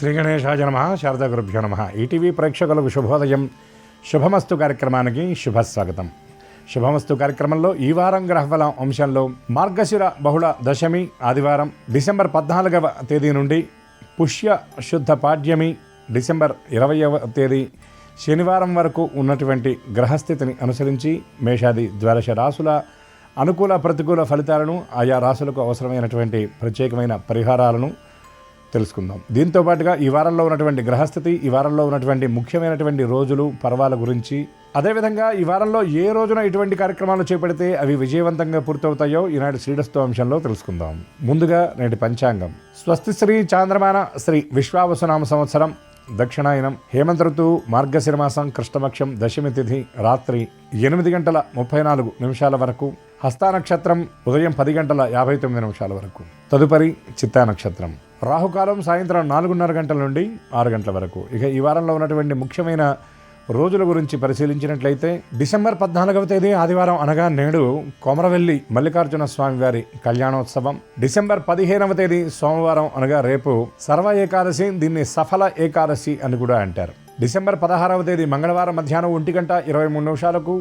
శ్రీ గణేశాయ నమః. శారదా గురుభ్యో నమః. ఈటీవీ ప్రేక్షకులకు శుభోదయం. శుభమస్తు కార్యక్రమానికి శుభస్వాగతం. శుభమస్తు కార్యక్రమంలో ఈ వారం గ్రహఫలం అంశంలో మార్గశిర బహుళ దశమి ఆదివారం డిసెంబర్ 14వ తేదీ నుండి పుష్య శుద్ధ పాడ్యమి డిసెంబర్ 20వ తేదీ శనివారం వరకు ఉన్నటువంటి గ్రహస్థితిని అనుసరించి మేషాది ద్వాదశ రాశుల అనుకూల ప్రతికూల ఫలితాలను, ఆయా రాశులకు అవసరమైనటువంటి ప్రత్యేకమైన పరిహారాలను తెలుసుకుందాం. దీంతో పాటుగా ఈ వారంలో ఉన్నటువంటి గ్రహస్థితి, ఈ వారంలో ఉన్నటువంటి ముఖ్యమైనటువంటి రోజులు, పర్వాల గురించి, అదేవిధంగా ఈ వారంలో ఏ రోజున ఇటువంటి కార్యక్రమాలు చేపడితే అవి విజయవంతంగా పూర్తవుతాయో ఈనాటి శ్రీడస్తు అంశంలో తెలుసుకుందాం. ముందుగా నేటి పంచాంగం. స్వస్తి శ్రీ చాంద్రమాన శ్రీ విశ్వావసునామ సంవత్సరం దక్షిణాయనం హేమంత ఋతువు మార్గశిర మాసం కృష్ణపక్షం దశమి తిథి రాత్రి 8:44 వరకు, హస్తా నక్షత్రం ఉదయం 10:59 వరకు, తదుపరి చిత్తా నక్షత్రం. రాహుకాలం సాయంత్రం 4:30 నుండి 6 వరకు. ఇక ఈ వారంలో ఉన్నటువంటి ముఖ్యమైన రోజుల గురించి పరిశీలించినట్లయితే డిసెంబర్ 14వ తేదీ ఆదివారం అనగా నేడు కొమరవెల్లి మల్లికార్జున స్వామి వారి కళ్యాణోత్సవం. డిసెంబర్ 15వ తేదీ సోమవారం అనగా రేపు సర్వ ఏకాదశి, దీన్ని సఫల ఏకాదశి అని కూడా అంటారు. డిసెంబర్ 16వ తేదీ మంగళవారం మధ్యాహ్నం 1:23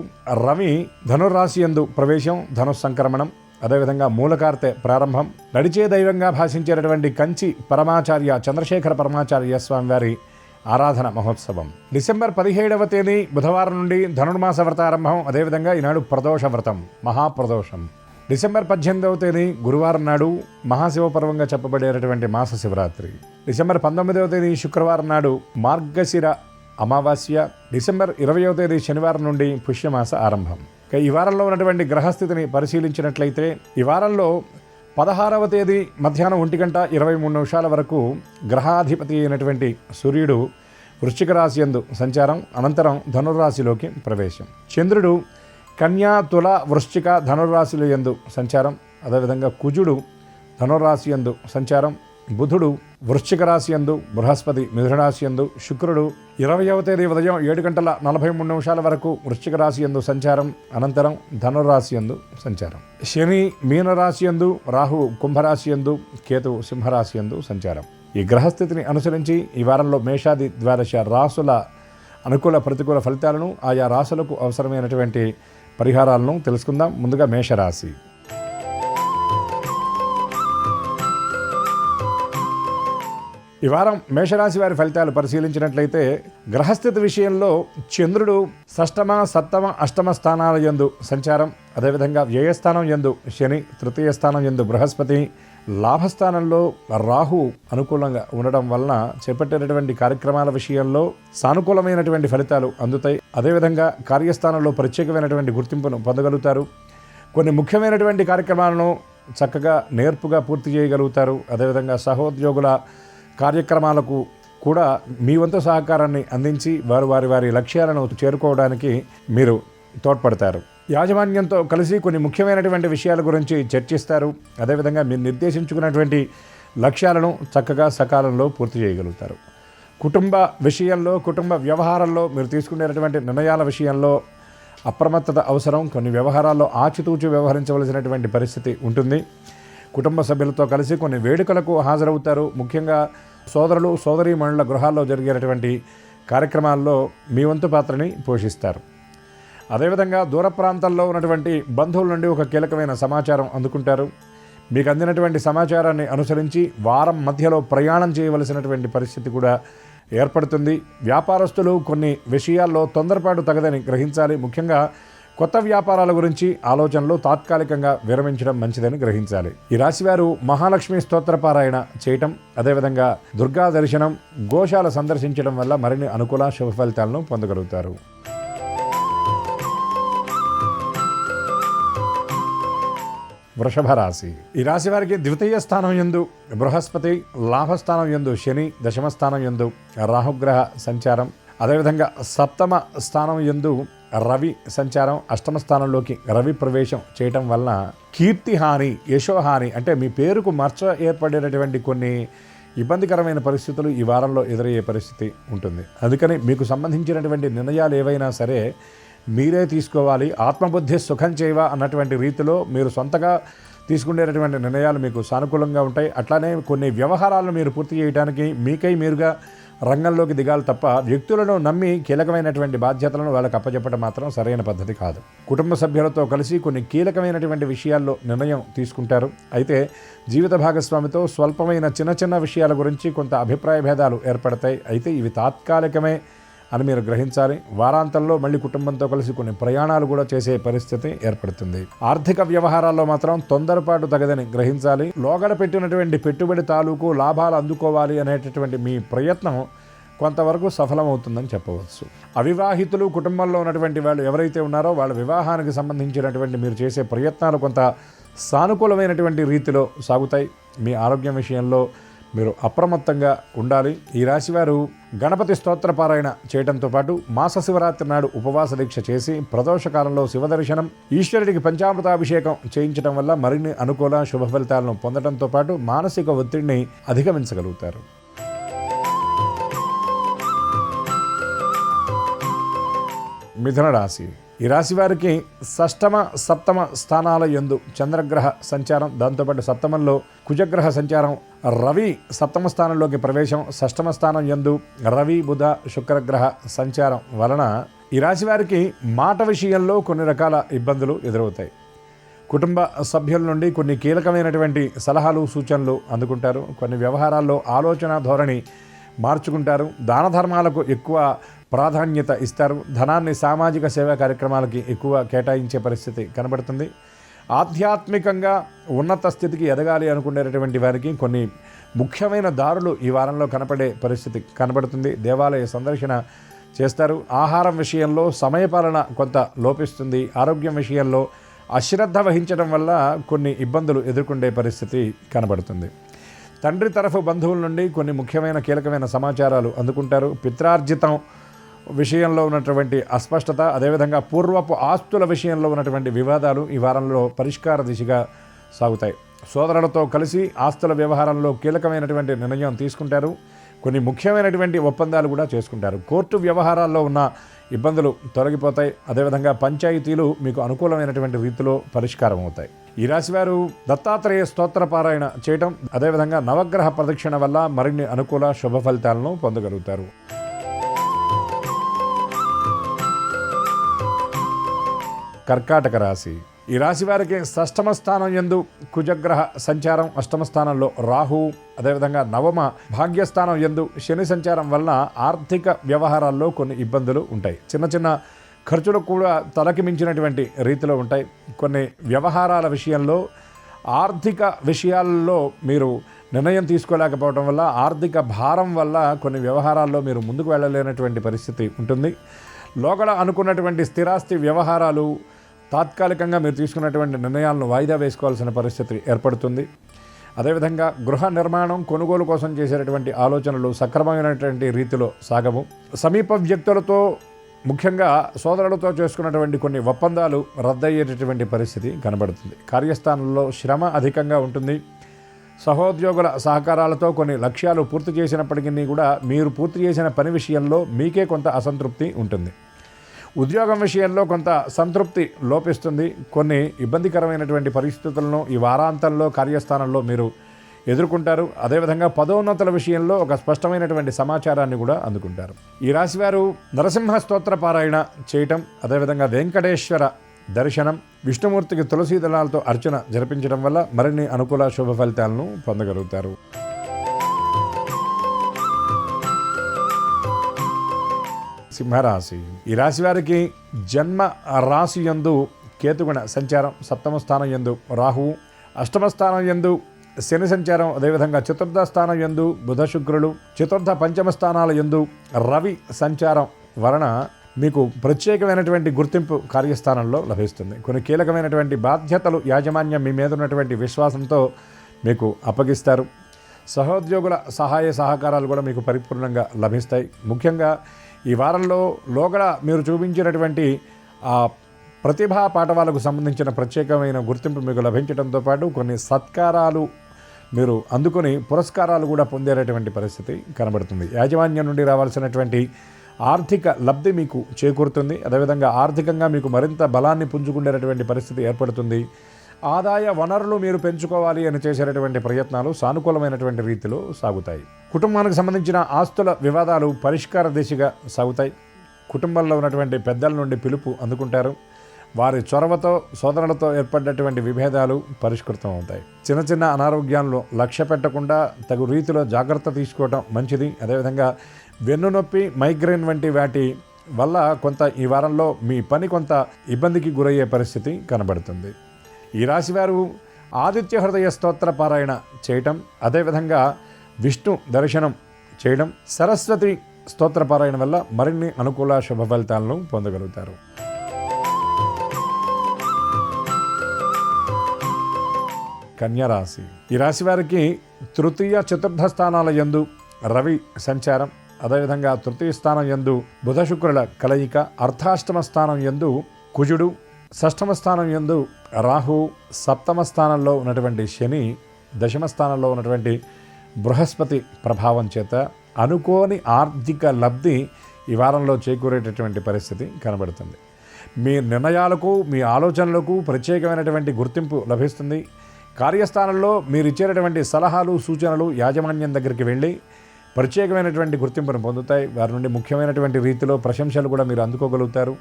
రవి ధనుర్రాశి యందు ప్రవేశం, ధనుస్సంక్రమణం, అదేవిధంగా మూలకార్తె ప్రారంభం. నడిచే దైవంగా భాషించేటటువంటి కంచి పరమాచార్య చంద్రశేఖర పరమాచార్య స్వామి వారి ఆరాధన మహోత్సవం. డిసెంబర్ 17వ తేదీ బుధవారం నుండి ధనుర్మాస వ్రతారంభం, అదేవిధంగా ఈనాడు ప్రదోష వ్రతం, మహాప్రదోషం. డిసెంబర్ 18వ తేదీ గురువారం నాడు మహాశివపర్వంగా చెప్పబడేటటువంటి మాస శివరాత్రి. డిసెంబర్ 19వ తేదీ శుక్రవారం నాడు మార్గశిర అమావాస్య. డిసెంబర్ 20వ తేదీ శనివారం నుండి పుష్యమాస ఆరంభం. ఈ వారంలో ఉన్నటువంటి గ్రహస్థితిని పరిశీలించినట్లయితే ఈ వారంలో 16వ తేదీ మధ్యాహ్నం 1:23 వరకు గ్రహాధిపతి అయినటువంటి సూర్యుడు వృశ్చిక రాశి యందు సంచారం, అనంతరం ధనుర్రాశిలోకి ప్రవేశం. చంద్రుడు కన్యా, తుల, వృశ్చిక, ధనుర్రాశుల యందు సంచారం, అదేవిధంగా కుజుడు ధనుర్రాశి యందు సంచారం, బుధుడు వృశ్చిక రాశి యందు, బృహస్పతి మిథునరాశి యందు, శుక్రుడు 20వ తేదీ ఉదయం 7:43 వరకు వృశ్చిక రాశి యందు సంచారం, అనంతరం ధనుర్రాశి యందు సంచారం. శని మీనరాశి యందు, రాహు కుంభరాశి యందు, కేతు సింహరాశి యందు సంచారం. ఈ గ్రహస్థితిని అనుసరించి ఈ వారంలో మేషాది ద్వాదశ రాశుల అనుకూల ప్రతికూల ఫలితాలను, ఆయా రాశులకు అవసరమైనటువంటి పరిహారాలను తెలుసుకుందాం. ముందుగా మేషరాశి. ఈ వారం మేషరాశి వారి ఫలితాలు పరిశీలించినట్లయితే గ్రహస్థితి విషయంలో చంద్రుడు షష్టమ, సప్తమ, అష్టమ స్థానాల యందు సంచారం, అదేవిధంగా వ్యయస్థానం యందు శని, తృతీయ స్థానం యందు బృహస్పతి, లాభస్థానంలో రాహు అనుకూలంగా ఉండడం వలన చేపట్టేటటువంటి కార్యక్రమాల విషయంలో సానుకూలమైనటువంటి ఫలితాలు అందుతాయి. అదేవిధంగా కార్యస్థానంలో ప్రత్యేకమైనటువంటి గుర్తింపును పొందగలుగుతారు. కొన్ని ముఖ్యమైనటువంటి కార్యక్రమాలను చక్కగా నేర్పుగా పూర్తి చేయగలుగుతారు. అదేవిధంగా సహోద్యోగుల కార్యక్రమాలకు కూడా మీ వంతు సహకారాన్ని అందించి వారి లక్ష్యాలను చేరుకోవడానికి మీరు తోడ్పడతారు. యాజమాన్యంతో కలిసి కొన్ని ముఖ్యమైనటువంటి విషయాల గురించి చర్చిస్తారు. అదేవిధంగా మీరు నిర్దేశించుకున్నటువంటి లక్ష్యాలను చక్కగా సకాలంలో పూర్తి చేయగలుగుతారు. కుటుంబ విషయంలో, కుటుంబ వ్యవహారాల్లో మీరు తీసుకునేటటువంటి నిర్ణయాల విషయంలో అప్రమత్తత అవసరం. కొన్ని వ్యవహారాల్లో ఆచితూచి వ్యవహరించవలసినటువంటి పరిస్థితి ఉంటుంది. కుటుంబ సభ్యులతో కలిసి కొన్ని వేడుకలకు హాజరవుతారు. ముఖ్యంగా సోదరులు, సోదరీమణుల గృహాల్లో జరిగేటటువంటి కార్యక్రమాల్లో మీ వంతు పాత్రని పోషిస్తారు. అదేవిధంగా దూర ప్రాంతాల్లో ఉన్నటువంటి బంధువుల నుండి ఒక కీలకమైన సమాచారం అందుకుంటారు. మీకు అందినటువంటి సమాచారాన్ని అనుసరించి వారం మధ్యలో ప్రయాణం చేయవలసినటువంటి పరిస్థితి కూడా ఏర్పడుతుంది. వ్యాపారస్తులు కొన్ని విషయాల్లో తొందరపాటు తగదని గ్రహించాలి. ముఖ్యంగా కొత్త వ్యాపారాల గురించి ఆలోచనలు తాత్కాలికంగా విరమించడం మంచిదని గ్రహించాలి. ఈ రాశివారు మహాలక్ష్మి స్తోత్రపారాయణ చేయటం, అదేవిధంగా దుర్గా దర్శనం, గోశాల సందర్శించడం వల్ల మరిన్ని అనుకూల శుభ ఫలితాలను పొందగలుగుతారు. వృషభ రాశి. ఈ రాశి వారికి ద్వితీయ స్థానం యందు బృహస్పతి, లాభస్థానం యందు శని, దశమ స్థానం యందు రాహుగ్రహ సంచారం, అదేవిధంగా సప్తమ స్థానం యందు రవి సంచారం, అష్టమ స్థానంలోకి రవి ప్రవేశం చేయటం వలన కీర్తిహాని, యశోహాని, అంటే మీ పేరుకు మచ్చ ఏర్పడేటటువంటి కొన్ని ఇబ్బందికరమైన పరిస్థితులు ఈ వారంలో ఎదురయ్యే పరిస్థితి ఉంటుంది. అందుకని మీకు సంబంధించినటువంటి నిర్ణయాలు ఏవైనా సరే మీరే తీసుకోవాలి. ఆత్మబుద్ధి సుఖం చేయవా అన్నటువంటి రీతిలో మీరు సొంతగా తీసుకునేటటువంటి నిర్ణయాలు మీకు సానుకూలంగా ఉంటాయి. అట్లానే కొన్ని వ్యవహారాలను మీరు పూర్తి చేయడానికి మీకై మీరుగా రంగంలోకి దిగాలి తప్ప వ్యక్తులను నమ్మి కీలకమైనటువంటి బాధ్యతలను వాళ్ళకి అప్పచెప్పడం మాత్రం సరైన పద్ధతి కాదు. కుటుంబ సభ్యులతో కలిసి కొన్ని కీలకమైనటువంటి విషయాల్లో నిర్ణయం తీసుకుంటారు. అయితే జీవిత భాగస్వామితో స్వల్పమైన చిన్న చిన్న విషయాల గురించి కొంత అభిప్రాయ భేదాలు ఏర్పడతాయి. అయితే ఇవి తాత్కాలికమే అని మీరు గ్రహించాలి. వారాంతంలో మళ్ళీ కుటుంబంతో కలిసి కొన్ని ప్రయాణాలు కూడా చేసే పరిస్థితి ఏర్పడుతుంది. ఆర్థిక వ్యవహారాల్లో మాత్రం తొందరపాటు తగదని గ్రహించాలి. లోగడ పెట్టినటువంటి పెట్టుబడి తాలూకు లాభాలు అందుకోవాలి అనేటటువంటి మీ ప్రయత్నం కొంతవరకు సఫలమవుతుందని చెప్పవచ్చు. అవివాహితులు, కుటుంబంలో ఉన్నటువంటి వాళ్ళు ఎవరైతే ఉన్నారో వాళ్ళ వివాహానికి సంబంధించినటువంటి మీరు చేసే ప్రయత్నాలు కొంత సానుకూలమైనటువంటి రీతిలో సాగుతాయి. మీ ఆరోగ్యం విషయంలో మీరు అప్రమత్తంగా ఉండాలి. ఈ రాశివారు గణపతి స్తోత్రపారాయణ చేయడంతో పాటు మాస శివరాత్రి నాడు ఉపవాస దీక్ష చేసి ప్రదోషకాలంలో శివదర్శనం, ఈశ్వరుడికి పంచామృతాభిషేకం చేయించడం వల్ల మరిన్ని అనుకూల శుభ ఫలితాలను పొందడంతో పాటు మానసిక ఒత్తిడిని అధిగమించగలుగుతారు. మిథున రాశి. ఈ రాశి వారికి షష్టమ, సప్తమ స్థానాల యందు చంద్రగ్రహ సంచారం, దాంతోపాటు సప్తమంలో కుజగ్రహ సంచారం, రవి సప్తమ స్థానంలోకి ప్రవేశం, షష్టమ స్థానం యందు రవి, బుధ, శుక్రగ్రహ సంచారం వలన ఈ రాశి వారికి మాట విషయంలో కొన్ని రకాల ఇబ్బందులు ఎదురవుతాయి. కుటుంబ సభ్యుల నుండి కొన్ని కీలకమైనటువంటి సలహాలు, సూచనలు అందుకుంటారు. కొన్ని వ్యవహారాల్లో ఆలోచన ధోరణి మార్చుకుంటారు. దాన ధర్మాలకు ఎక్కువ ప్రాధాన్యత ఇస్తారు. ధనాన్ని సామాజిక సేవా కార్యక్రమాలకి ఎక్కువ కేటాయించే పరిస్థితి కనబడుతుంది. ఆధ్యాత్మికంగా ఉన్నత స్థితికి ఎదగాలి అనుకునేటటువంటి వారికి కొన్ని ముఖ్యమైన దారులు ఈ వారంలో కనపడే పరిస్థితి కనబడుతుంది. దేవాలయ సందర్శన చేస్తారు. ఆహారం విషయంలో సమయపాలన కొంత లోపిస్తుంది. ఆరోగ్యం విషయంలో అశ్రద్ధ వహించడం వల్ల కొన్ని ఇబ్బందులు ఎదుర్కొనే పరిస్థితి కనబడుతుంది. తండ్రి తరఫు బంధువుల నుండి కొన్ని ముఖ్యమైన కీలకమైన సమాచారాలు అందుకుంటారు. పిత్రార్జితం విషయంలో ఉన్నటువంటి అస్పష్టత, అదేవిధంగా పూర్వపు ఆస్తుల విషయంలో ఉన్నటువంటి వివాదాలు ఈ వారంలో పరిష్కార దిశగా సాగుతాయి. సోదరులతో కలిసి ఆస్తుల వ్యవహారంలో కీలకమైనటువంటి నిర్ణయం తీసుకుంటారు. కొన్ని ముఖ్యమైనటువంటి ఒప్పందాలు కూడా చేసుకుంటారు. కోర్టు వ్యవహారాల్లో ఉన్న ఇబ్బందులు తొలగిపోతాయి. అదేవిధంగా పంచాయతీలు మీకు అనుకూలమైనటువంటి రీతిలో పరిష్కారం అవుతాయి. ఈ రాశివారు దత్తాత్రేయ స్తోత్రపారాయణ చేయటం, అదేవిధంగా నవగ్రహ ప్రదక్షిణ వల్ల మరిన్ని అనుకూల శుభ ఫలితాలను పొందగలుగుతారు. కర్కాటక రాశి. ఈ రాశి వారికి షష్టమ స్థానం యందు కుజగ్రహ సంచారం, అష్టమ స్థానంలో రాహు, అదేవిధంగా నవమ భాగ్యస్థానం యందు శని సంచారం వలన ఆర్థిక వ్యవహారాల్లో కొన్ని ఇబ్బందులు ఉంటాయి. చిన్న చిన్న ఖర్చులు కూడా తలకి మించినటువంటి రీతిలో ఉంటాయి. కొన్ని వ్యవహారాల విషయంలో, ఆర్థిక విషయాల్లో మీరు నిర్ణయం తీసుకోలేకపోవడం వల్ల, ఆర్థిక భారం వల్ల కొన్ని వ్యవహారాల్లో మీరు ముందుకు వెళ్ళలేనటువంటి పరిస్థితి ఉంటుంది. లోగడ అనుకున్నటువంటి స్థిరాస్తి వ్యవహారాలు తాత్కాలికంగా మీరు తీసుకున్నటువంటి నిర్ణయాలను వాయిదా వేసుకోవాల్సిన పరిస్థితి ఏర్పడుతుంది. అదేవిధంగా గృహ నిర్మాణం, కొనుగోలు కోసం చేసేటటువంటి ఆలోచనలు సక్రమమైనటువంటి రీతిలో సాగవు. సమీప వ్యక్తులతో, ముఖ్యంగా సోదరులతో చేసుకున్నటువంటి కొన్ని ఒప్పందాలు రద్దయ్యేటటువంటి పరిస్థితి కనబడుతుంది. కార్యస్థానంలో శ్రమ అధికంగా ఉంటుంది. సహోద్యోగుల సహకారాలతో కొన్ని లక్ష్యాలు పూర్తి చేసినప్పటికీ కూడా మీరు పూర్తి చేసిన పని విషయంలో మీకే కొంత అసంతృప్తి ఉంటుంది. ఉద్యోగం విషయంలో కొంత సంతృప్తి లోపిస్తుంది. కొన్ని ఇబ్బందికరమైనటువంటి పరిస్థితులను ఈ వారాంతంలో కార్యస్థానంలో మీరు ఎదుర్కొంటారు. అదేవిధంగా పదోన్నతుల విషయంలో ఒక స్పష్టమైనటువంటి సమాచారాన్ని కూడా అందుకుంటారు. ఈ రాశివారు నరసింహ స్తోత్ర పారాయణ చేయటం, అదేవిధంగా వెంకటేశ్వర దర్శనం, విష్ణుమూర్తికి తులసీ దళాలతో అర్చన జరిపించడం వల్ల మరిన్ని అనుకూల శుభ ఫలితాలను పొందగలుగుతారు. సింహరాశి. ఈ రాశి వారికి జన్మ రాశి యందు కేతుగుణ సంచారం, సప్తమ స్థానం యందు రాహువు, అష్టమ స్థానం యందు శని సంచారం, అదేవిధంగా చతుర్థ స్థానం యందు బుధ శుక్రులు, చతుర్థ పంచమ స్థానాల యందు రవి సంచారం వలన మీకు ప్రత్యేకమైనటువంటి గుర్తింపు కార్యస్థానంలో లభిస్తుంది. కొన్ని కీలకమైనటువంటి బాధ్యతలు యాజమాన్యం మీ మీద ఉన్నటువంటి విశ్వాసంతో మీకు అప్పగిస్తారు. సహోద్యోగుల సహాయ సహకారాలు కూడా మీకు పరిపూర్ణంగా లభిస్తాయి. ముఖ్యంగా ఈ వారంలో లోగడ మీరు చూపించినటువంటి ప్రతిభా పాఠవాలకు సంబంధించిన ప్రత్యేకమైన గుర్తింపు మీకు లభించడంతో పాటు కొన్ని సత్కారాలు మీరు అందుకొని పురస్కారాలు కూడా పొందేటటువంటి పరిస్థితి కనబడుతుంది. యాజమాన్యం నుండి రావాల్సినటువంటి ఆర్థిక లబ్ధి మీకు చేకూరుతుంది. అదేవిధంగా ఆర్థికంగా మీకు మరింత బలాన్ని పుంజుకునేటటువంటి పరిస్థితి ఏర్పడుతుంది. ఆదాయ వనరులు మీరు పెంచుకోవాలి అని చేసేటటువంటి ప్రయత్నాలు సానుకూలమైనటువంటి రీతిలో సాగుతాయి. కుటుంబానికి సంబంధించిన ఆస్తుల వివాదాలు పరిష్కార దిశగా సాగుతాయి. కుటుంబంలో ఉన్నటువంటి పెద్దల నుండి పిలుపు అందుకుంటారు. వారి చొరవతో సోదరులతో ఏర్పడినటువంటి విభేదాలు పరిష్కృతం అవుతాయి. చిన్న చిన్న అనారోగ్యాలను లక్ష్య పెట్టకుండా తగు రీతిలో జాగ్రత్త తీసుకోవడం మంచిది. అదేవిధంగా వెన్నునొప్పి, మైగ్రేన్ వంటి వాటి వల్ల కొంత ఈ వారంలో మీ పని కొంత ఇబ్బందికి గురయ్యే పరిస్థితి కనబడుతుంది. ఈ రాశివారు ఆదిత్య హృదయ స్తోత్ర పారాయణ చేయటం, అదేవిధంగా విష్ణు దర్శనం చేయడం, సరస్వతి స్తోత్ర పారాయణ వల్ల మరిన్ని అనుకూల శుభ ఫలితాలను పొందగలుగుతారు. కన్యారాశి. ఈ రాశి వారికి తృతీయ చతుర్థ స్థానాల యందు రవి సంచారం, అదేవిధంగా తృతీయ స్థానం యందు బుధ శుక్రుల కలయిక, అర్ధాష్టమ స్థానం యందు కుజుడు, షష్ఠమ స్థానం యందు రాహు, సప్తమ స్థానంలో ఉన్నటువంటి శని, దశమ స్థానంలో ఉన్నటువంటి బృహస్పతి ప్రభావం చేత అనుకోని ఆర్థిక లబ్ధి ఈ వారంలో చేకూరేటటువంటి పరిస్థితి కనబడుతుంది. మీ నిర్ణయాలకు, మీ ఆలోచనలకు ప్రత్యేకమైనటువంటి గుర్తింపు లభిస్తుంది. కార్యస్థానంలో మీరు ఇచ్చేటటువంటి సలహాలు, సూచనలు యాజమాన్యం దగ్గరికి వెళ్ళి ప్రత్యేకమైనటువంటి గుర్తింపును పొందుతాయి. వారి నుండి ముఖ్యమైనటువంటి రీతిలో ప్రశంసలు కూడా మీరు అందుకోగలుగుతారు.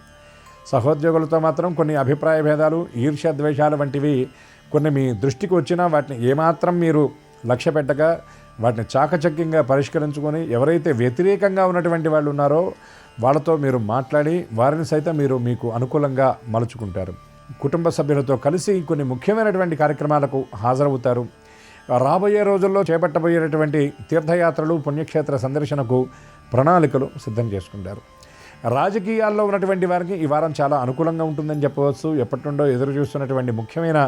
సహోద్యోగులతో మాత్రం కొన్ని అభిప్రాయ భేదాలు, ఈర్ష్య, ద్వేషాలు వంటివి కొన్ని మీ దృష్టికి వచ్చినా వాటిని ఏమాత్రం మీరు లక్ష్య పెట్టక వాటిని చాకచక్యంగా పరిష్కరించుకొని ఎవరైతే వ్యతిరేకంగా ఉన్నటువంటి వాళ్ళు ఉన్నారో వాళ్ళతో మీరు మాట్లాడి వారిని సైతం మీరు మీకు అనుకూలంగా మలుచుకుంటారు. కుటుంబ సభ్యులతో కలిసి కొన్ని ముఖ్యమైనటువంటి కార్యక్రమాలకు హాజరవుతారు. రాబోయే రోజుల్లో చేపట్టబోయేటటువంటి తీర్థయాత్రలు, పుణ్యక్షేత్ర సందర్శనకు ప్రణాళికలు సిద్ధం చేసుకుంటారు. రాజకీయాల్లో ఉన్నటువంటి వారికి ఈ వారం చాలా అనుకూలంగా ఉంటుందని చెప్పవచ్చు. ఎప్పటి నుండో ఎదురు చూస్తున్నటువంటి ముఖ్యమైన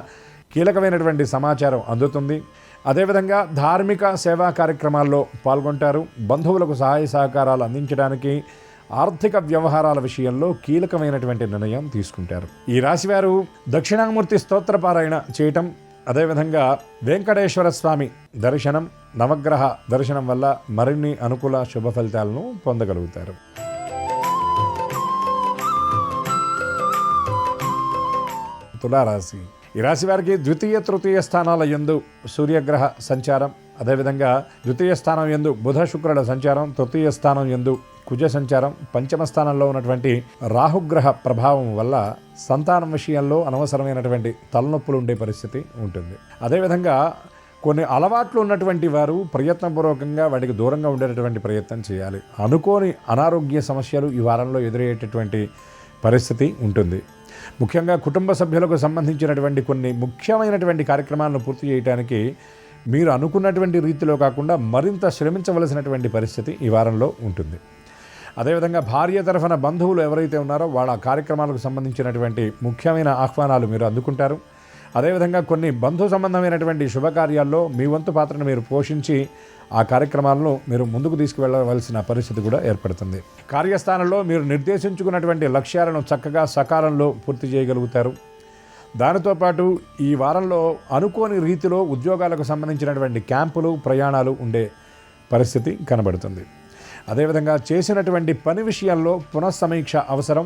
కీలకమైనటువంటి సమాచారం అందుతుంది. అదేవిధంగా ధార్మిక సేవా కార్యక్రమాల్లో పాల్గొంటారు. బంధువులకు సహాయ సహకారాలు అందించడానికి, ఆర్థిక వ్యవహారాల విషయంలో కీలకమైనటువంటి నిర్ణయం తీసుకుంటారు. ఈ రాశివారు దక్షిణామూర్తి స్తోత్రపారాయణ చేయటం, అదేవిధంగా వెంకటేశ్వర స్వామి దర్శనం, నవగ్రహ దర్శనం వల్ల మరిన్ని అనుకూల శుభ ఫలితాలను పొందగలుగుతారు. తులారాశి. ఈ రాశి వారికి ద్వితీయ తృతీయ స్థానాల యందు సూర్యగ్రహ సంచారం, అదేవిధంగా ద్వితీయ స్థానం యందు బుధ శుక్రుల సంచారం, తృతీయ స్థానం యందు కుజ సంచారం, పంచమ స్థానంలో ఉన్నటువంటి రాహుగ్రహ ప్రభావం వల్ల సంతానం విషయంలో అనవసరమైనటువంటి తలనొప్పులు ఉండే పరిస్థితి ఉంటుంది. అదేవిధంగా కొన్ని అలవాట్లు ఉన్నటువంటి వారు ప్రయత్నపూర్వకంగా వాటికి దూరంగా ఉండేటటువంటి ప్రయత్నం చేయాలి. అనుకోని అనారోగ్య సమస్యలు ఈ వారంలో ఎదురయ్యేటటువంటి పరిస్థితి ఉంటుంది. ముఖ్యంగా కుటుంబ సభ్యులకు సంబంధించినటువంటి కొన్ని ముఖ్యమైనటువంటి కార్యక్రమాలను పూర్తి చేయడానికి మీరు అనుకున్నటువంటి రీతిలో కాకుండా మరింత శ్రమించవలసినటువంటి పరిస్థితి ఈ వారంలో ఉంటుంది. అదేవిధంగా భార్య తరఫున బంధువులు ఎవరైతే ఉన్నారో వాళ్ళ కార్యక్రమాలకు సంబంధించినటువంటి ముఖ్యమైన ఆహ్వానాలు మీరు అందుకుంటారు. అదేవిధంగా కొన్ని బంధు సంబంధమైనటువంటి శుభకార్యాల్లో మీ వంతు పాత్రను మీరు పోషించి ఆ కార్యక్రమాలను మీరు ముందుకు తీసుకువెళ్ళవలసిన పరిస్థితి కూడా ఏర్పడుతుంది. కార్యస్థానంలో మీరు నిర్దేశించుకున్నటువంటి లక్ష్యాలను చక్కగా సకాలంలో పూర్తి చేయగలుగుతారు. దానితో పాటు ఈ వారంలో అనుకోని రీతిలో ఉద్యోగాలకు సంబంధించినటువంటి క్యాంపులు, ప్రయాణాలు ఉండే పరిస్థితి కనబడుతుంది. అదేవిధంగా చేసినటువంటి పని విషయాల్లో పునఃసమీక్ష అవసరం.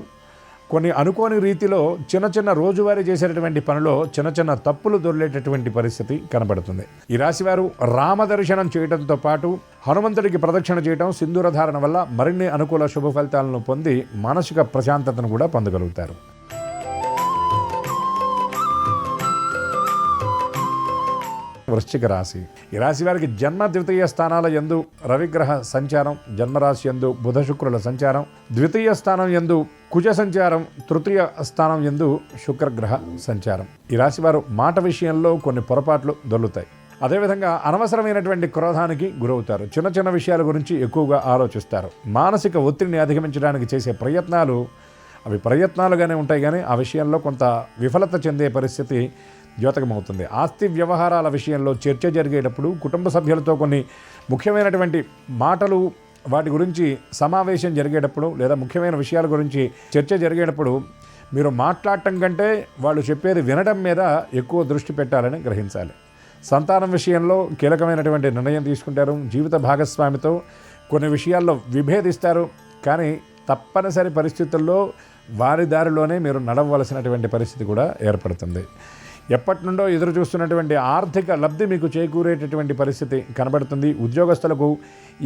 కొన్ని అనుకోని రీతిలో చిన్న చిన్న రోజువారీ చేసేటటువంటి పనిలో చిన్న చిన్న తప్పులు దొర్లేటటువంటి పరిస్థితి కనబడుతుంది. ఈ రాశివారు రామ దర్శనం చేయడంతో పాటు హనుమంతుడికి ప్రదక్షిణ చేయడం, సింధూర ధారణ వల్ల మరిన్ని అనుకూల శుభ ఫలితాలను పొంది మానసిక ప్రశాంతతను కూడా పొందగలుగుతారు. వృశ్చిక రాశి. ఈ రాశి వారికి జన్మ ద్వితీయ స్థానాల యందు రవిగ్రహ సంచారం, జన్మరాశి యందు బుధ శుక్రుల సంచారం, ద్వితీయ స్థానం యందు కుజ సంచారం, తృతీయ స్థానం యందు శుక్రగ్రహ సంచారం. ఈ రాశి వారు మాట విషయంలో కొన్ని పొరపాట్లు దొర్లుతాయి. అదేవిధంగా అనవసరమైనటువంటి క్రోధానికి గురవుతారు. చిన్న చిన్న విషయాల గురించి ఎక్కువగా ఆలోచిస్తారు. మానసిక ఒత్తిడిని అధిగమించడానికి చేసే ప్రయత్నాలు అవి ప్రయత్నాలుగానే ఉంటాయి, కానీ ఆ విషయంలో కొంత విఫలత చెందే పరిస్థితి ద్యోతకమవుతుంది. ఆస్తి వ్యవహారాల విషయంలో చర్చ జరిగేటప్పుడు కుటుంబ సభ్యులతో కొన్ని ముఖ్యమైనటువంటి మాటలు, వాటి గురించి సమావేశం జరిగేటప్పుడు లేదా ముఖ్యమైన విషయాల గురించి చర్చ జరిగేటప్పుడు మీరు మాట్లాడటం కంటే వాళ్ళు చెప్పేది వినడం మీద ఎక్కువ దృష్టి పెట్టాలని గ్రహించాలి. సంతానం విషయంలో కీలకమైనటువంటి నిర్ణయం తీసుకుంటారు. జీవిత భాగస్వామితో కొన్ని విషయాల్లో విభేదిస్తారు, కానీ తప్పనిసరి పరిస్థితుల్లో వారి దారిలోనే మీరు నడవలసినటువంటి పరిస్థితి కూడా ఏర్పడుతుంది. ఎప్పటి నుండో ఎదురు చూస్తున్నటువంటి ఆర్థిక లబ్ధి మీకు చేకూరేటటువంటి పరిస్థితి కనబడుతుంది. ఉద్యోగస్తులకు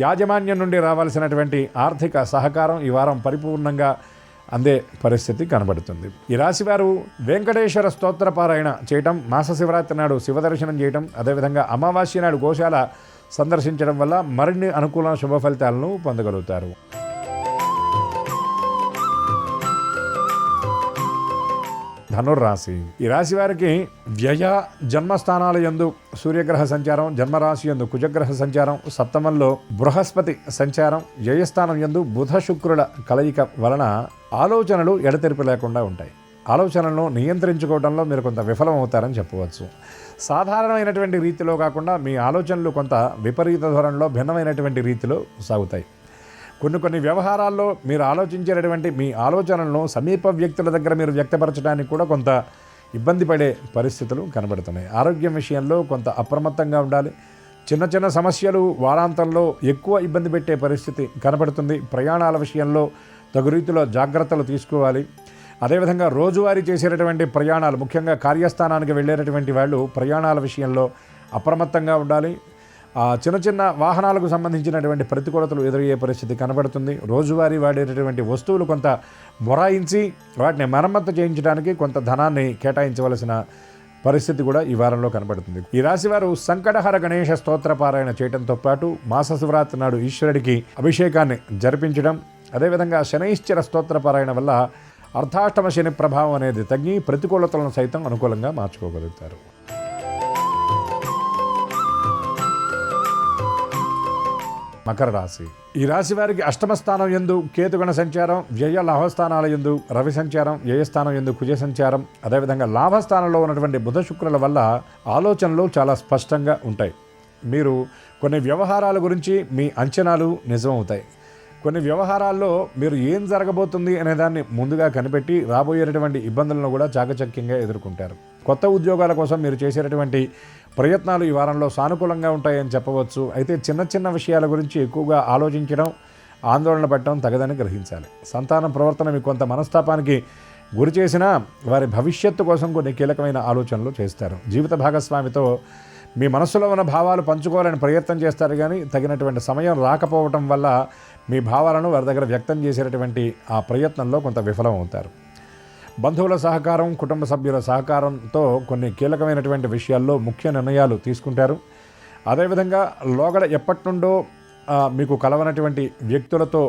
యాజమాన్యం నుండి రావాల్సినటువంటి ఆర్థిక సహకారం ఈ వారం పరిపూర్ణంగా అందే పరిస్థితి కనబడుతుంది. ఈ రాశివారు వెంకటేశ్వర స్తోత్ర పారాయణ చేయటం, మాస శివరాత్రి నాడు శివదర్శనం చేయటం, అదేవిధంగా అమావాస్య నాడు గోశాల సందర్శించడం వల్ల మరిన్ని అనుకూల శుభ ఫలితాలను పొందగలుగుతారు. ధనుర్రాశి. ఈ రాశి వారికి వ్యయ జన్మస్థానాల యందు సూర్యగ్రహ సంచారం, జన్మరాశి యందు కుజగ్రహ సంచారం, సప్తమంలో బృహస్పతి సంచారం, వ్యయస్థానం యందు బుధ శుక్రుల కలయిక వలన ఆలోచనలు ఎడతెరిపి లేకుండా ఉంటాయి. ఆలోచనలను నియంత్రించుకోవడంలో మీరు కొంత విఫలం అవుతారని చెప్పవచ్చు. సాధారణమైనటువంటి రీతిలో కాకుండా మీ ఆలోచనలు కొంత విపరీత ధోరణిలో భిన్నమైనటువంటి రీతిలో సాగుతాయి. కొన్ని వ్యవహారాల్లో మీరు ఆలోచించేటటువంటి మీ ఆలోచనలను సమీప వ్యక్తుల దగ్గర మీరు వ్యక్తపరచడానికి కూడా కొంత ఇబ్బంది పడే పరిస్థితులు కనబడుతున్నాయి. ఆరోగ్యం విషయంలో కొంత అప్రమత్తంగా ఉండాలి. చిన్న సమస్యలు వారాంతంలో ఎక్కువ ఇబ్బంది పెట్టే పరిస్థితి కనబడుతుంది. ప్రయాణాల విషయంలో తగు రీతిలో జాగ్రత్తలు తీసుకోవాలి. అదేవిధంగా రోజువారీ చేసేటటువంటి ప్రయాణాలు, ముఖ్యంగా కార్యస్థానానికి వెళ్ళేటటువంటి వాళ్ళు ప్రయాణాల విషయంలో అప్రమత్తంగా ఉండాలి. చిన్న వాహనాలకు సంబంధించినటువంటి ప్రతికూలతలు ఎదురయ్యే పరిస్థితి కనబడుతుంది. రోజువారీ వాడేటటువంటి వస్తువులు కొంత మొరాయించి వాటిని మరమ్మత్తు చేయించడానికి కొంత ధనాన్ని కేటాయించవలసిన పరిస్థితి కూడా ఈ వారంలో కనబడుతుంది. ఈ రాశివారు సంకటహర గణేష స్తోత్ర పారాయణ చేయడంతో పాటు మాస శివరాత్రి నాడు ఈశ్వరుడికి అభిషేకాన్ని జరిపించడం, అదేవిధంగా శనైశ్చర స్తోత్ర పారాయణ వల్ల అర్ధాష్టమ శని ప్రభావం అనేది తగ్గి ప్రతికూలతలను సైతం అనుకూలంగా మార్చుకోగలుగుతారు. మకర రాశి. ఈ రాశి వారికి అష్టమ స్థానం యందు కేతుగణ సంచారం, వ్యయ లాభస్థానాల యందు రవి సంచారం, వ్యయస్థానం యందు కుజ సంచారం, అదేవిధంగా లాభస్థానంలో ఉన్నటువంటి బుధ శుక్రుల వల్ల ఆలోచనలు చాలా స్పష్టంగా ఉంటాయి. మీరు కొన్ని వ్యవహారాల గురించి మీ అంచనాలు నిజమవుతాయి. కొన్ని వ్యవహారాల్లో మీరు ఏం జరగబోతుంది అనే దాన్ని ముందుగా కనిపెట్టి రాబోయేటటువంటి ఇబ్బందులను కూడా చాకచక్యంగా ఎదుర్కొంటారు. కొత్త ఉద్యోగాల కోసం మీరు చేసేటటువంటి ప్రయత్నాలు ఈ వారంలో సానుకూలంగా ఉంటాయని చెప్పవచ్చు. అయితే చిన్న విషయాల గురించి ఎక్కువగా ఆలోచించడం, ఆందోళన పడటం తగదని గ్రహించాలి. సంతానం ప్రవర్తన మీకు కొంత మనస్తాపానికి గురి చేసినా వారి భవిష్యత్తు కోసం కొన్ని కీలకమైన ఆలోచనలు చేస్తారు. జీవిత భాగస్వామితో మీ మనసులో ఉన్న భావాలు పంచుకోవాలని ప్రయత్నం చేస్తారు, కానీ తగినటువంటి సమయం రాకపోవటం వల్ల మీ భావాలను వారి దగ్గర వ్యక్తం చేసేటటువంటి ఆ ప్రయత్నంలో కొంత విఫలం అవుతారు. బంధువుల సహకారం, కుటుంబ సభ్యుల సహకారంతో కొన్ని కీలకమైనటువంటి విషయాల్లో ముఖ్య నిర్ణయాలు తీసుకుంటారు. అదేవిధంగా లోగడ ఎప్పటి నుండో మీకు కలవనటువంటి వ్యక్తులతో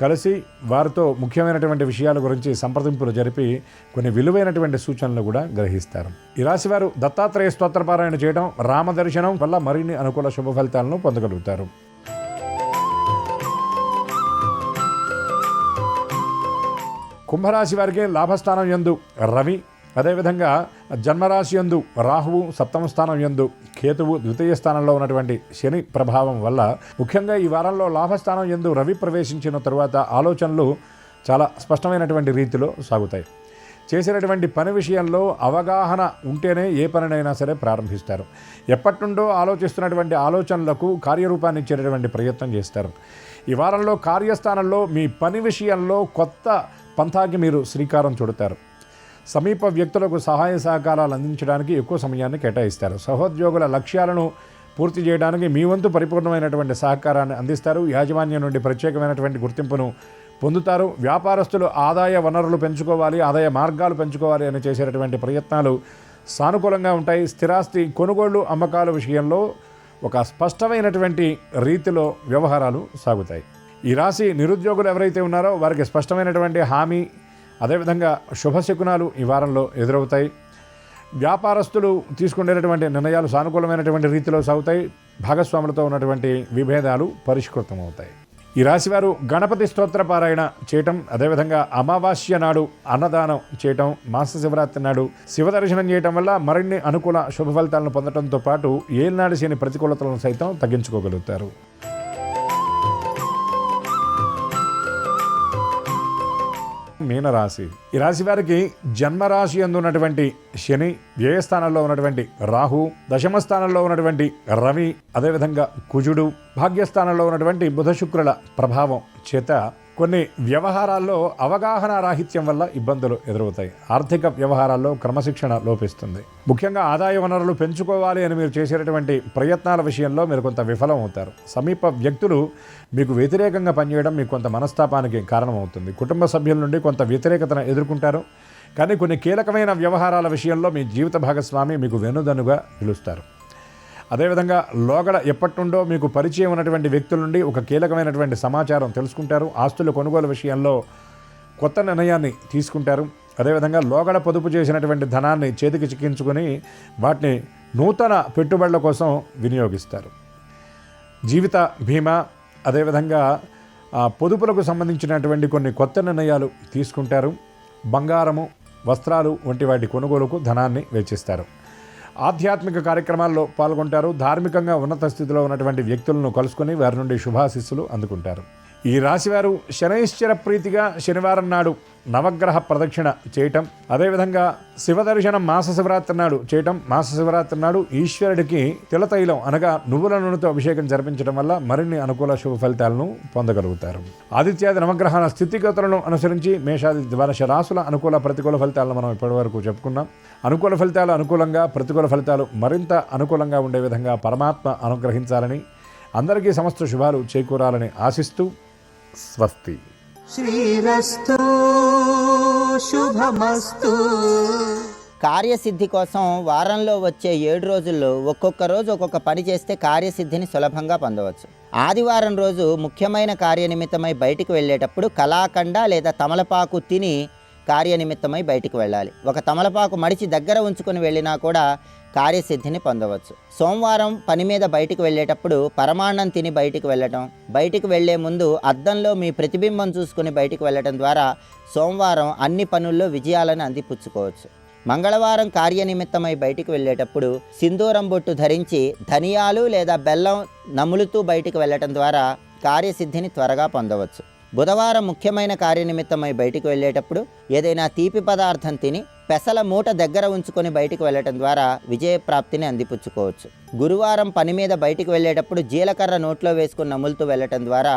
కలిసి వారితో ముఖ్యమైనటువంటి విషయాల గురించి సంప్రదింపులు జరిపి కొన్ని విలువైనటువంటి సూచనలు కూడా గ్రహిస్తారు. ఈ రాశివారు దత్తాత్రేయ స్తోత్రపారాయణ చేయడం, రామదర్శనం వల్ల మరిన్ని అనుకూల శుభ ఫలితాలను పొందగలుగుతారు. కుంభరాశి వారికి లాభస్థానం యందు రవి, అదేవిధంగా జన్మరాశి యందు రాహువు, సప్తమ స్థానం యందు కేతువు, ద్వితీయ స్థానంలో ఉన్నటువంటి శని ప్రభావం వల్ల ముఖ్యంగా ఈ వారంలో లాభస్థానం యందు రవి ప్రవేశించిన తరువాత ఆలోచనలు చాలా స్పష్టమైనటువంటి రీతిలో సాగుతాయి. చేసినటువంటి పని విషయంలో అవగాహన ఉంటేనే ఏ పనినైనా సరే ప్రారంభిస్తారు. ఎప్పటి నుండో ఆలోచిస్తున్నటువంటి ఆలోచనలకు కార్యరూపాన్ని ఇచ్చేటటువంటి ప్రయత్నం చేస్తారు. ఈ వారంలో కార్యస్థానంలో మీ పని విషయంలో కొత్త పంథాకి మీరు శ్రీకారం చుడతారు. సమీప వ్యక్తులకు సహాయ సహకారాలు అందించడానికి ఎక్కువ సమయాన్ని కేటాయిస్తారు. సహోద్యోగుల లక్ష్యాలను పూర్తి చేయడానికి మీ వంతు పరిపూర్ణమైనటువంటి సహకారాన్ని అందిస్తారు. యాజమాన్యం నుండి ప్రత్యేకమైనటువంటి గుర్తింపును పొందుతారు. వ్యాపారస్తులు ఆదాయ వనరులు పెంచుకోవాలి, ఆదాయ మార్గాలు పెంచుకోవాలి అని చేసేటటువంటి ప్రయత్నాలు సానుకూలంగా ఉంటాయి. స్థిరాస్తి కొనుగోళ్లు అమ్మకాల విషయంలో ఒక స్పష్టమైనటువంటి రీతిలో వ్యవహారాలు సాగుతాయి. ఈ రాశి నిరుద్యోగులు ఎవరైతే ఉన్నారో వారికి స్పష్టమైనటువంటి హామీ, అదేవిధంగా శుభశకునాలు ఈ వారంలో ఎదురవుతాయి. వ్యాపారస్తులు తీసుకునేటటువంటి నిర్ణయాలు సానుకూలమైనటువంటి రీతిలో సాగుతాయి. భాగస్వాములతో ఉన్నటువంటి విభేదాలు పరిష్కృతమవుతాయి. ఈ రాశివారు గణపతి స్తోత్ర పారాయణ చేయటం, అదేవిధంగా అమావాస్య నాడు అన్నదానం చేయటం, మాస శివరాత్రి నాడు శివదర్శనం చేయటం వల్ల మరిన్ని అనుకూల శుభ ఫలితాలను పొందడంతో పాటు ఏలినాడు శని ప్రతికూలతలను సైతం తగ్గించుకోగలుగుతారు. మీనరాశి. ఈ రాశి వారికి జన్మరాశి యందు ఉన్నటువంటి శని, వ్యయస్థానంలో ఉన్నటువంటి రాహు, దశమ స్థానంలో ఉన్నటువంటి రవి, అదేవిధంగా కుజుడు, భాగ్యస్థానంలో ఉన్నటువంటి బుధ శుక్రుల ప్రభావం చేత కొన్ని వ్యవహారాల్లో అవగాహన రాహిత్యం వల్ల ఇబ్బందులు ఎదురవుతాయి. ఆర్థిక వ్యవహారాల్లో క్రమశిక్షణ లోపిస్తుంది. ముఖ్యంగా ఆదాయ వనరులు పెంచుకోవాలి అని మీరు చేసేటటువంటి ప్రయత్నాల విషయంలో మీరు కొంత విఫలం అవుతారు. సమీప వ్యక్తులు మీకు వ్యతిరేకంగా పనిచేయడం మీకు కొంత మనస్తాపానికి కారణమవుతుంది. కుటుంబ సభ్యుల నుండి కొంత వ్యతిరేకతను ఎదుర్కొంటారు. కానీ కొన్ని కీలకమైన వ్యవహారాల విషయంలో మీ జీవిత భాగస్వామి మీకు వెన్నుదన్నుగా నిలుస్తారు. అదేవిధంగా లోగడ ఎప్పటి నుండో మీకు పరిచయం ఉన్నటువంటి వ్యక్తుల నుండి ఒక కీలకమైనటువంటి సమాచారం తెలుసుకుంటారు. ఆస్తుల కొనుగోలు విషయంలో కొత్త నిర్ణయాన్ని తీసుకుంటారు. అదేవిధంగా లోగడ పొదుపు చేసినటువంటి ధనాన్ని చేతికి చిక్కించుకొని వాటిని నూతన పెట్టుబడుల కోసం వినియోగిస్తారు. జీవిత బీమా అదేవిధంగా పొదుపులకు సంబంధించినటువంటి కొన్ని కొత్త నిర్ణయాలు తీసుకుంటారు. బంగారము, వస్త్రాలు వంటి వాటి కొనుగోలుకు ధనాన్ని వెచ్చిస్తారు. ఆధ్యాత్మిక కార్యక్రమాల్లో పాల్గొంటారు. ధార్మికంగా ఉన్నత స్థితిలో ఉన్నటువంటి వ్యక్తులను కలుసుకొని వారి నుండి శుభాశీస్సులు అందుకుంటారు. ఈ రాశివారు శనైశ్చర ప్రీతిగా శనివారం నాడు నవగ్రహ ప్రదక్షిణ చేయటం, అదేవిధంగా శివదర్శనం మాస శివరాత్రి నాడు చేయటం, మాస శివరాత్రి నాడు ఈశ్వరుడికి తిలతైలం అనగా నువ్వుల నూనెతో అభిషేకం జరిపించడం వల్ల మరిన్ని అనుకూల శుభ ఫలితాలను పొందగలుగుతారు. ఆదిత్యాది నవగ్రహాల స్థితిగతులను అనుసరించి మేషాది ద్వాదశ రాశుల అనుకూల ప్రతికూల ఫలితాలను మనం ఇప్పటివరకు చెప్పుకున్నాం. అనుకూల ఫలితాలు అనుకూలంగా, ప్రతికూల ఫలితాలు మరింత అనుకూలంగా ఉండే విధంగా పరమాత్మ అనుగ్రహించాలని, అందరికీ సమస్త శుభాలు చేకూరాలని ఆశిస్తూ స్వస్తి. శ్రీరస్తు శుభమస్తు. కార్యసిద్ధి కోసం వారంలో వచ్చే 7 రోజుల్లో ఒక్కొక్క రోజు ఒక్కొక్క పని చేస్తే కార్యసిద్ధిని సులభంగా పొందవచ్చు. ఆదివారం రోజు ముఖ్యమైన కార్యనిమిత్తమై బయటికి వెళ్ళేటప్పుడు కలాకండ లేదా తమలపాకు తిని కార్యనిమిత్తమై బయటికి వెళ్ళాలి. ఒక తమలపాకు మడిచి దగ్గర ఉంచుకొని వెళ్ళినా కూడా కార్యసిద్ధిని పొందవచ్చు. సోమవారం పని మీద బయటికి వెళ్ళేటప్పుడు పరమాన్నం తిని బయటికి వెళ్ళటం, బయటికి వెళ్లే ముందు అద్దంలో మీ ప్రతిబింబం చూసుకుని బయటికి వెళ్ళటం ద్వారా సోమవారం అన్ని పనుల్లో విజయాలను అందిపుచ్చుకోవచ్చు. మంగళవారం కార్యనిమిత్తమై బయటికి వెళ్ళేటప్పుడు సింధూరం బొట్టు ధరించి ధనియాలు లేదా బెల్లం నములుతూ బయటికి వెళ్ళటం ద్వారా కార్యసిద్ధిని త్వరగా పొందవచ్చు. బుధవారం ముఖ్యమైన కార్యనిమిత్తమై బయటికి వెళ్ళేటప్పుడు ఏదైనా తీపి పదార్థం తిని పెసల మూట దగ్గర ఉంచుకొని బయటికి వెళ్ళటం ద్వారా విజయప్రాప్తిని అందిపుచ్చుకోవచ్చు. గురువారం పని మీద బయటికి వెళ్ళేటప్పుడు జీలకర్ర నోట్లో వేసుకుని నములుతూ వెళ్ళటం ద్వారా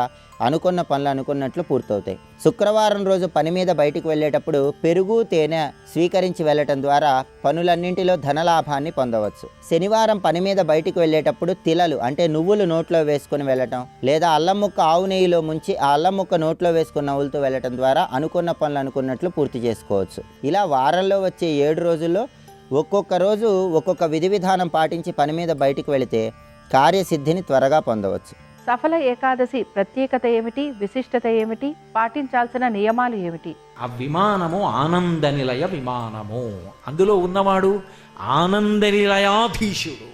అనుకున్న పనులు అనుకున్నట్లు పూర్తవుతాయి. శుక్రవారం రోజు పని మీద బయటికి వెళ్ళేటప్పుడు పెరుగు, తేనె స్వీకరించి వెళ్ళటం ద్వారా పనులన్నింటిలో ధనలాభాన్ని పొందవచ్చు. శనివారం పని మీద బయటికి వెళ్ళేటప్పుడు తిలలు అంటే నువ్వులు నోట్లో వేసుకుని వెళ్ళటం లేదా అల్లం ముక్క ఆవు నెయ్యిలో ముంచి ఆ అల్లం ముక్క నోట్లో వేసుకుని నవ్వులతో వెళ్ళటం ద్వారా అనుకున్న పనులు అనుకున్నట్లు పూర్తి చేసుకోవచ్చు. ఇలా వారంలో వచ్చే 7 రోజుల్లో ఒక్కొక్క రోజు ఒక్కొక్క విధి విధానం పాటించి పని మీద బయటికి వెళితే కార్యసిద్ధిని త్వరగా పొందవచ్చు. సఫల ఏకాదశి ప్రత్యేకత ఏమిటి, విశిష్టత ఏమిటి, పాటించాల్సిన నియమాలు ఏమిటి? ఆ విమానము ఆనంద నిలయ విమానము. అందులో ఉన్నవాడు ఆనంద నిలయాధీశుడు.